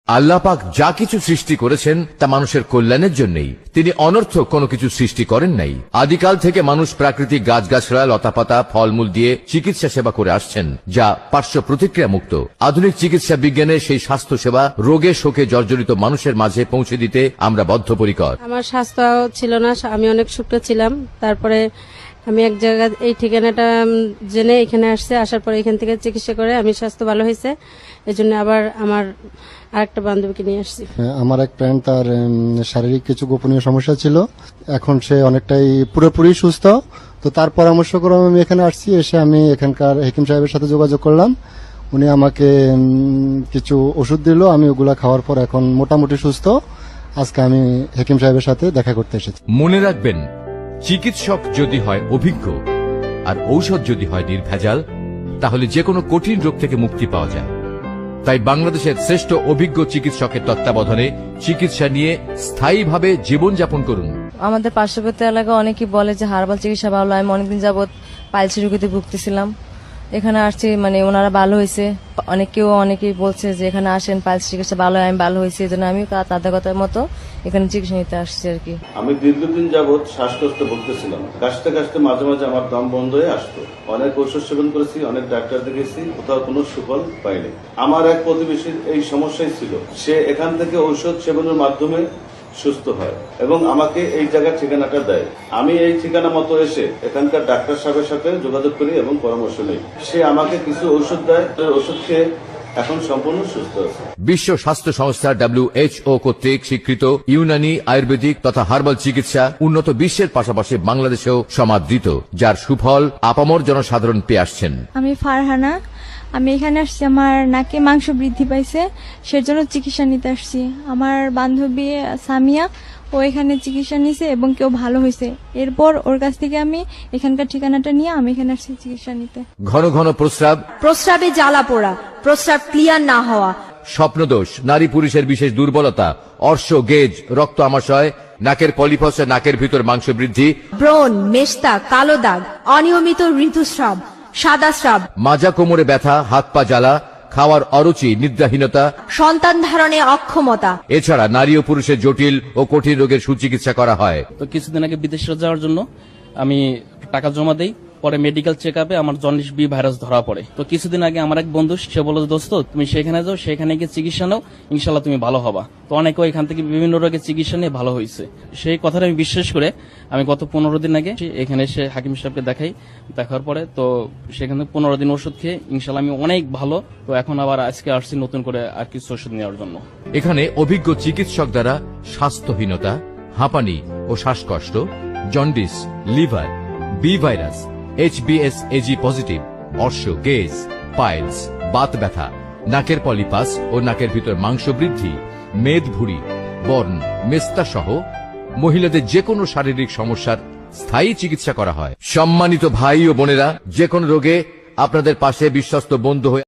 আল্লাহ পাক যা কিছু সৃষ্টি করেছেন তা মানুষের কল্যাণের জন্যই। তিনি অনর্থক কোনো কিছু সৃষ্টি করেন নাই। আদিকাল থেকে মানুষ প্রাকৃতিক গাছগাছড়া, লতাপাতা, ফলমূল দিয়ে চিকিৎসা সেবা করে আসছেন, যা পার্শ্ব প্রতিক্রিয়া মুক্ত। আধুনিক চিকিৎসা বিজ্ঞানের সেই স্বাস্থ্য সেবা রোগে শোকে জর্জরিত মানুষের মাঝে পৌঁছে দিতে আমরা বদ্ধপরিকর। আমার স্বাস্থ্য ছিল না, আমি অনেক শুকনো ছিলাম। তারপরে আমি এক জায়গায় এই ঠিকানাটা জেনে এখানে আসার পরে এখান থেকে চিকিৎসা করে আমি স্বাস্থ্য ভালো হয়েছে। এই জন্য আবার আমার আরেকটা বান্ধবীকে নিয়ে আসছি। আমার এক ফ্রেন্ড, তার শারীরিক কিছু গোপনীয় সমস্যা ছিল, এখন সে অনেকটাই পুরোপুরি সুস্থ। তো তার পরামর্শ করে আমি এখানে আসছি। এসে আমি এখানকার হাকিম সাহেবের সাথে যোগাযোগ করলাম। উনি আমাকে কিছু ওষুধ দিল, আমি ওগুলা খাওয়ার পর এখন মোটামুটি সুস্থ। আজকে আমি হাকিম সাহেবের সাথে দেখা করতে এসেছি। মনে রাখবেন, চিকিৎসক যদি হয় অভিজ্ঞ আর ঔষধ যদি হয় নির্ভেজাল, তাহলে যে কোনো কঠিন রোগ থেকে মুক্তি পাওয়া যায়। তাই বাংলাদেশের শ্রেষ্ঠ অভিজ্ঞ চিকিৎসকের তত্ত্বাবধানে চিকিৎসা নিয়ে স্থায়ীভাবে জীবনযাপন করুন। আমাদের পার্শ্ববর্তী এলাকা অনেকেই বলে যে হার্বাল চিকিৎসা ভালো। আমি অনেকদিন যাবৎ পাইলসি রোগীতে ভুগতেছিলাম, এখানে আসছি, ওনারা ভালো হয়েছে। অনেকেই বলছে যে এখানে আসেন, পাইলস চিকিৎসা ভালো হয়, আমি ভালো হয়েছে। এই জন্য আমি তাদের কথার মতো এখানে চিকিৎসা নিতে আসছি আর কি। আমি দীর্ঘদিন যাবৎ শ্বাসকষ্ট ভুগতেছিলাম। কাশতে কাশতে মাঝে মাঝে আমার দম বন্ধ হয়ে আসতো। অনেক ওষুধ সেবন করেছি, অনেক ডাক্তার দেখেছি, কোথাও কোনো সুফল পাইনি। আমার এক প্রতিবেশীর এই সমস্যাই ছিল। সে এখান থেকে ঔষধ সেবনের মাধ্যমে সুস্থ হয় এবং আমাকে এই জায়গার ঠিকানাটা দেয়। আমি এই ঠিকানা মতো এসে এখানকার ডাক্তার সাহেবের সাথে যোগাযোগ করি এবং পরামর্শ নেই। সে আমাকে কিছু ওষুধ দেয়, ওষুধ খেয়ে এখন সম্পূর্ণ সুস্থ আছে। বিশ্ব স্বাস্থ্য সংস্থা WHO কর্তৃক স্বীকৃত ইউনানি, আয়ুর্বেদিক তথা হার্বাল চিকিৎসা উন্নত বিশ্বের পাশাপাশি বাংলাদেশেও সমাদৃত, যার সুফল আপামর জনসাধারণ পেয়ে আসছেন। আমি ফারহানা, আমি এখানে আসছি, আমার নাকে মাংস বৃদ্ধি পাইছে, সেজন্য চিকিৎসা নিতে আসছি। আমার বান্ধবী সামিয়া, ও এখানে চিকিৎসা নিছে এবং কেউ ভালো হয়েছে। এরপর ওর কাছ থেকে আমি এখানকার ঠিকানাটা নিয়ে আমি এখানে আসছি চিকিৎসা নিতে। ঘন ঘন প্রস্রাব, প্রস্রাবে জ্বালা পোড়া, প্রস্রাব ক্লিয়ার না হওয়া, স্বপ্নদোষ, নারী পুরুষের বিশেষ দুর্বলতা, অর্শ, গেজ, রক্ত আমাশয়, নাকের পলিপসে নাকের ভিতর মাংস বৃদ্ধি, ব্রণ, মেস্তা, কালো দাগ, অনিয়মিত ঋতুস্রাব, সাদা স্রাব, মাজা কোমরে ব্যথা, হাত পা জ্বালা, খাওয়ার অরুচি, নিদ্রাহীনতা, সন্তান ধারণে অক্ষমতা। এছাড়া নারী ও পুরুষের জটিল ও কঠিন রোগের সুচিকিৎসা করা হয়। তো কিছুদিন আগে বিদেশে যাওয়ার জন্য আমি টাকা জমা দেই, পরে মেডিকেল চেক আপে আমার জন্ডিস বি ভাইরাস ধরা পড়ে। তো কিছুদিন আগে আমার এক বন্ধু, সে বলল, দোস্ত তুমি সেখানে যাও, সেখানে গিয়ে চিকিৎসা নাও, ইনশাল্লাহ তুমি ভালো হবা। তো অনেকে এখান থেকে বিভিন্ন রোগের চিকিৎসা নিয়ে ভালো হয়েছে। সেই কথাটা আমি বিশ্বাস করে আমি গত 15 দিন আগে এখানে এসে হাকিম সাহেবকে দেখার পরে তো সেখানে 15 দিন ওষুধ খেয়ে ইনশাল্লাহ আমি অনেক ভালো। তো এখন আবার আজকে আসছি নতুন করে আর কিছু ওষুধ নেওয়ার জন্য। এখানে অভিজ্ঞ চিকিৎসক দ্বারা স্বাস্থ্যহীনতা, হাঁপানি ও শ্বাসকষ্ট, jaundice, liver, B virus, HBsAg positive, অর্শ, গেজ, পাইলস, বাত ব্যথা, নাকের পলিপাস ও নাকের ভিতর মাংস বৃদ্ধি, মেদ ভুঁড়ি, বর্ণ, মেস্তা সহ মহিলাদের যে কোনো শারীরিক সমস্যার স্থায়ী চিকিৎসা করা হয়। সম্মানিত ভাই ও বোনেরা, যে কোনো রোগে আপনাদের পাশে বিশ্বস্ত বন্ধু হয়ে